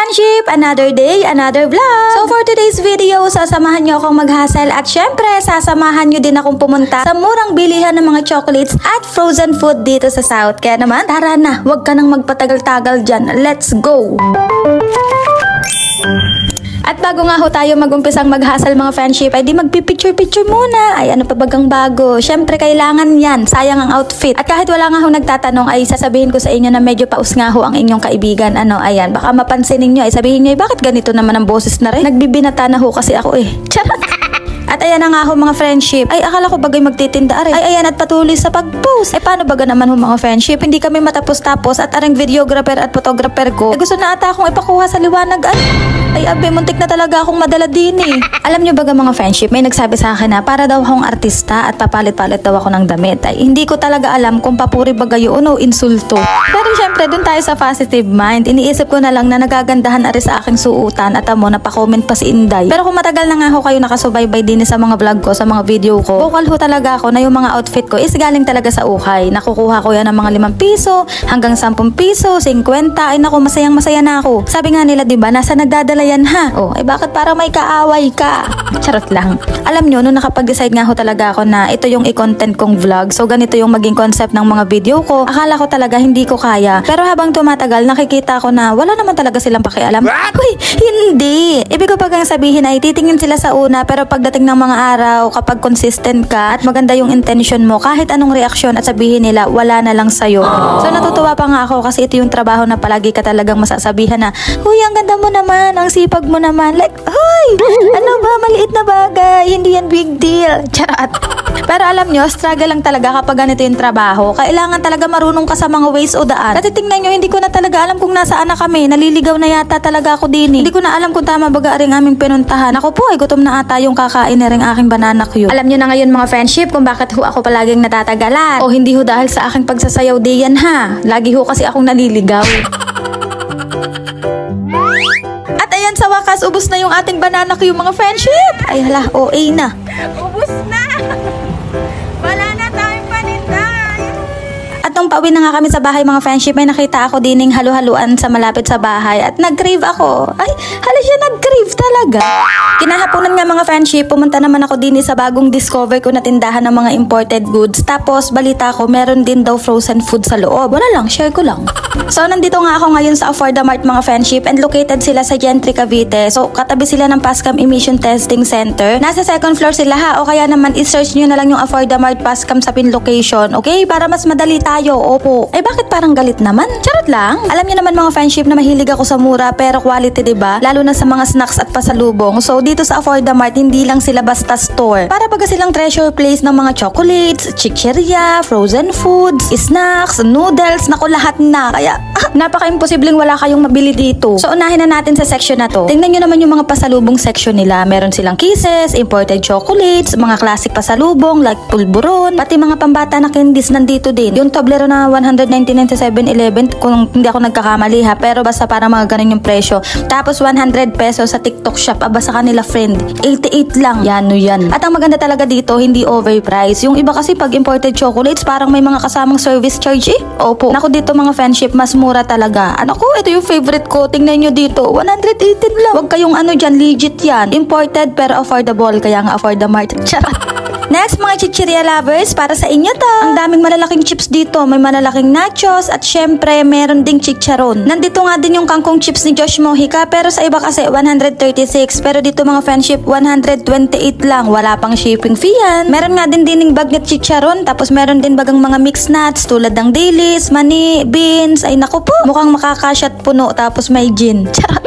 friendship, another day, another vlog. So for today's video, sasamahan nyo akong mag-hustle at syempre, sasamahan nyo din akong pumunta sa murang bilihan ng mga chocolates at frozen food dito sa South. Kaya naman, tara na, huwag ka nang magpatagal-tagal dyan. Let's go! At bago nga ho tayo mag-umpisang mag-hustle mga friendship, ay di magpipicture-picture muna. Ay ano pa bagang bago? Syempre kailangan yan. Sayang ang outfit. At kahit wala nga ho nagtatanong, ay sasabihin ko sa inyo na medyo paus nga ho ang inyong kaibigan. Ano, ayan. Baka mapansin ninyo, ay sabihin nyo, bakit ganito naman ang boses na rin? Nagbibinata na ho kasi ako eh. Charot! At ayan na nga ho mga friendship. Ay akala ko bagay magtitinda rin. Ay ayan at patuloy sa pag-post. Ay paano baga naman ho mga friendship? Hindi kami matapos-tapos at arang videographer at photographer ko. Ay gusto na ata akong ipakuha sa liwanag. Ay abe, muntik na talaga akong madala din eh. Alam nyo baga mga friendship, may nagsabi sa akin na para daw akong artista at papalit-palit daw ako ng damit. Ay hindi ko talaga alam kung papuri baga yun o insulto. Pero syempre dun tayo sa positive mind. Iniisip ko na lang na nagagandahan ari sa aking suutan at amo napakomment pa si Inday. Pero kung matagal na nga ho kayo nakasubaybay din sa mga vlog ko, sa mga video ko, vocal ho talaga ako na yung mga outfit ko is galing talaga sa ukay. Nakukuha ko yan ng mga 5 piso hanggang 10 piso, 50. Ay naku, masayang masaya na ako. Sabi nga nila diba, nasa nagdadala yan ha? Oh, ay bakit para may kaaway ka? Charot lang. Alam nyo, nung nakapag-decide nga ho talaga ako na ito yung i-content kong vlog, so ganito yung maging concept ng mga video ko, akala ko talaga hindi ko kaya. Pero habang tumatagal, nakikita ko na wala naman talaga silang pakialam. Uy, hindi! Ibig ko pagang sabihin ay titingin sila sa una, pero pagdating ng mga araw, kapag consistent ka at maganda yung intention mo, kahit anong reaksyon at sabihin nila, wala na lang sa'yo. So natutuwa pa nga ako kasi ito yung trabaho na palagi ka talagang masasabihan na, huy, ang ganda mo naman, ang sipag mo naman. Like, huy, ano ba, maliit na bagay, hindi yan big deal. Charot. Pero alam nyo, struggle lang talaga kapag ganito yung trabaho. Kailangan talaga marunong ka sa mga ways o daan. Kasi tingnan nyo, hindi ko na talaga alam kung nasaan na kami. Naliligaw na yata talaga ako din eh. Hindi ko na alam kung tama baga ring aming pinuntahan. Ako po ay gutom na ata yung kakain na ring aking banana cue. Alam nyo na ngayon mga friendship kung bakit ho ako palaging natatagalan. O hindi ho dahil sa aking pagsasayaw diyan ha. Lagi ho kasi akong naliligaw. At ayan sa wakas, ubos na yung ating banana cue mga friendship. Ay hala, OA na. Ubus na! Wala na tayong paninda! At nung pauwi na nga kami sa bahay mga friendship, may nakita ako dining halu-haluan sa malapit sa bahay at nag-crave ako. Ay, hala siya nag-crave talaga. Kinahaponan nga mga friendship, pumunta naman ako din sa bagong discover ko na tindahan ng mga imported goods. Tapos balita ko, meron din daw frozen food sa loob. Wala lang, share ko lang. So nandito nga ako ngayon sa Affordamart mga friendship and located sila sa Gentry, Cavite. So katabi sila ng Pascam Emission Testing Center. Nasa second floor sila ha, o kaya naman i-search nyo na lang yung Affordamart Pascam sa pin location. Okay? Para mas madali tayo. Opo. Ay bakit parang galit naman? Charot lang. Alam niyo naman mga friendship na mahilig ako sa mura pero quality, diba? Lalo na sa mga snacks at pasalubong. So dito sa Affordamart, hindi lang sila basta store. Para baga silang treasure place ng mga chocolates, chicheria, frozen foods, snacks, noodles, naku lahat na. Kaya napaka-imposibleng wala kayong mabili dito. So unahin na natin sa section na to. Tingnan nyo naman yung mga pasalubong section nila. Meron silang kisses, imported chocolates, mga classic pasalubong like pulburon, pati mga pambata na candies nandito din. Yung Toblerone na 199 sa 7-Eleven kung hindi ako nagkakamali ha, pero basta para mga ganun yung presyo. Tapos 100 pesos sa TikTok shop, aba sa kanila friend, 88 lang. Yan o yan. At ang maganda talaga dito, hindi overpriced. Yung iba kasi pag imported chocolates, parang may mga kasamang service charge eh. Opo. Naku dito mga friendship, mas mura talaga. Ano ko, ito yung favorite ko. Tingnan nyo dito, 118 lang. Huwag kayong ano dyan, legit yan. Imported pero affordable, kaya nga Affordamart. Charot. Next, mga chichirya lovers, para sa inyo to. Ang daming malalaking chips dito. May malalaking nachos at syempre, meron ding chicharon. Nandito nga din yung kangkong chips ni Josh Mojica, pero sa iba kasi 136. Pero dito mga friendship, 128 lang. Wala pang shipping fee yan. Meron nga din dining bag na chicharon, tapos meron din bagang mga mixed nuts tulad ng dailies, mani, beans. Ay naku po, mukhang makakasyat puno tapos may gin. Charot.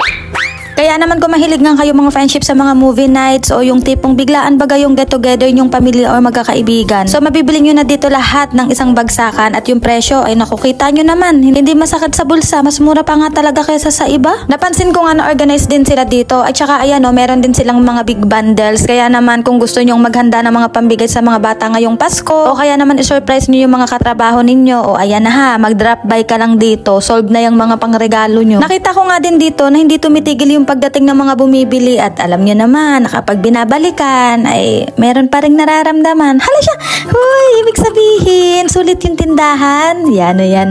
Kaya naman kung mahilig nga kayo mga friendship sa mga movie nights o yung tipong biglaan baga yung get together yung pamilya o magkakaibigan. So mabibili nyo na dito lahat ng isang bagsakan at yung presyo ay nakukita nyo naman. Hindi masakit sa bulsa, mas mura pa nga talaga kaysa sa iba. Napansin ko nga na-organize din sila dito at saka ayan o, meron din silang mga big bundles. Kaya naman kung gusto nyong maghanda ng mga pambigay sa mga bata ngayong Pasko o kaya naman i-surprise nyo yung mga katrabaho ninyo o ayan na ha, mag-drop by ka lang dito. Solve na yung mga pangregalo nyo. Nakita ko nga din dito na hindi tumitigil yung pagdating ng mga bumibili at alam nyo naman, kapag binabalikan ay meron pa rin nararamdaman. Hala siya, huy, ibig sabihin, sulit yung tindahan. Yan o yan.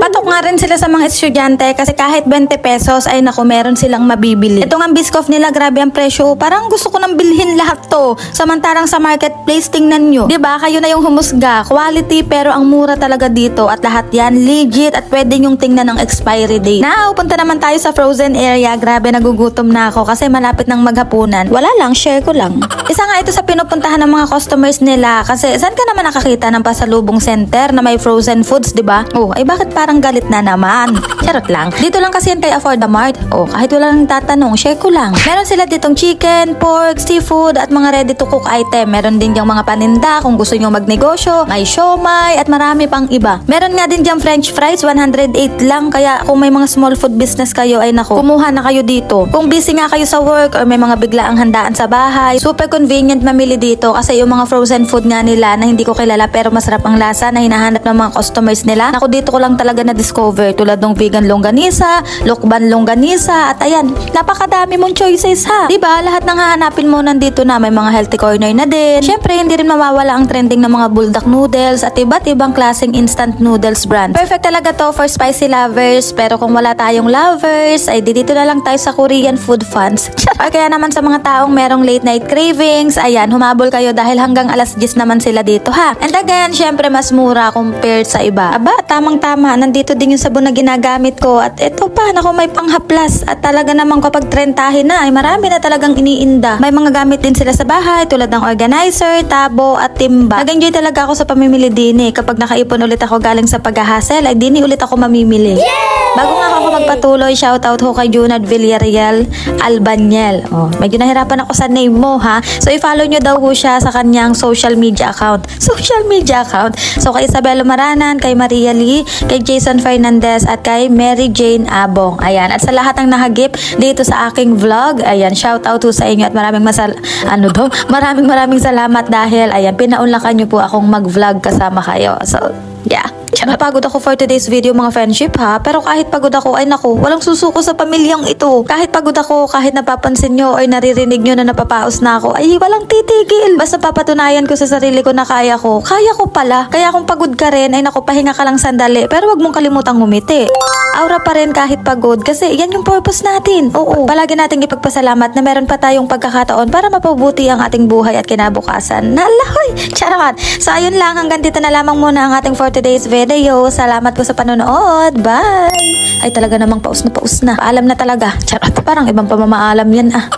Patok nga rin sila sa mga estudyante kasi kahit 20 pesos ay naku, meron silang mabibili. Ito nga Biscoff nila, grabe ang presyo. Parang gusto ko nang bilhin lahat to. Samantarang sa marketplace, tingnan nyo. Diba, kayo na yung humusga. Quality pero ang mura talaga dito at lahat yan legit at pwede nyong tingnan ang expiry date. Now, punta naman tayo sa frozen area. Grabe, nagugutom na ako kasi malapit ng maghapunan. Wala lang, share ko lang. Isa nga ito sa pinupuntahan ng mga customers nila kasi saan ka naman nakakita ng pasalubong center na may frozen foods, diba? Oh, ay bakit parang galit na naman? Charot lang. Dito lang kasi yan kay Afford the Mart. Oh, kahit wala nang tatanong, share ko lang. Meron sila ditong chicken, pork, seafood at mga ready to cook item. Meron din yung mga paninda kung gusto nyo magnegosyo, may siomai at marami pang iba. Meron nga din diyang french fries, 108 lang. Kaya kung may mga small food business kayo ay naku, kumuha na kayo dito. Kung busy nga kayo sa work or may mga biglaang handaan sa bahay, super convenient mamili dito kasi yung mga frozen food nga nila na hindi ko kilala pero masarap ang lasa na hinahanap ng mga customers nila. Naku, dito ko lang talaga na-discover tulad ng vegan longganisa, lokban longganisa at ayan, napakadami mong choices ha. Diba? Lahat ng hahanapin mo nandito na, may mga healthy corner na din. Syempre, hindi rin mawawala ang trending ng mga bulldog noodles at iba't ibang klaseng instant noodles brand. Perfect talaga to for spicy lovers pero kung wala tayong lovers ay dito na lang tayo sa Korean food fans. Or kaya naman sa mga taong merong late night cravings, ayan, humabol kayo dahil hanggang alas 10 naman sila dito ha. And again, syempre mas mura compared sa iba. Aba, tamang-tama, nandito din yung sabon na ginagamit ko at ito pa, naku, may panghaplas at talaga namang kapag trentahin na ay marami na talagang iniinda. May mga gamit din sila sa bahay tulad ng organizer, tabo at timba. Nag-enjoy talaga ako sa pamimili din eh. Kapag nakaipon ulit ako galing sa pag-hustle ay dini ulit ako mamimili. Bago nga ako magpatuloy, shoutout ho kay Junard Villarreal Albaniel. Oh, medyo nahirapan ako sa name mo ha. So i-follow nyo daw ho siya sa kanyang social media account. Social media account. So kay Isabel Maranan, kay Maria Lee, kay Jason Fernandez at kay Mary Jane Abong. Ayan, at sa lahat ng nahagip dito sa aking vlog, ayan, shoutout ho sa inyo at maraming salamat dahil ayan, pinaunlakan nyo po akong mag-vlog kasama kayo. So, yeah. Napagod ako for today's video mga friendship ha, pero kahit pagod ako ay naku, walang susuko sa pamilyang ito. Kahit pagod ako, kahit napapansin nyo or naririnig nyo na napapaos na ako, ay walang titigil. Basta papatunayan ko sa sarili ko na kaya ko pala. Kaya kung pagod ka rin, ay naku, pahinga ka lang sandali, pero wag mong kalimutang ngumiti. Aura pa rin kahit pagod kasi yan yung purpose natin. Oo, palagi nating ipagpasalamat na meron pa tayong pagkakataon para mapabuti ang ating buhay at kinabukasan. Nalahoy! Charot! So ayun lang, hanggang dito na lamang muna ang ating for today's video. Salamat po sa panonood. Bye! Ay talaga namang paus na. Paalam na talaga. Charot. Parang ibang pamamaalam yan ah.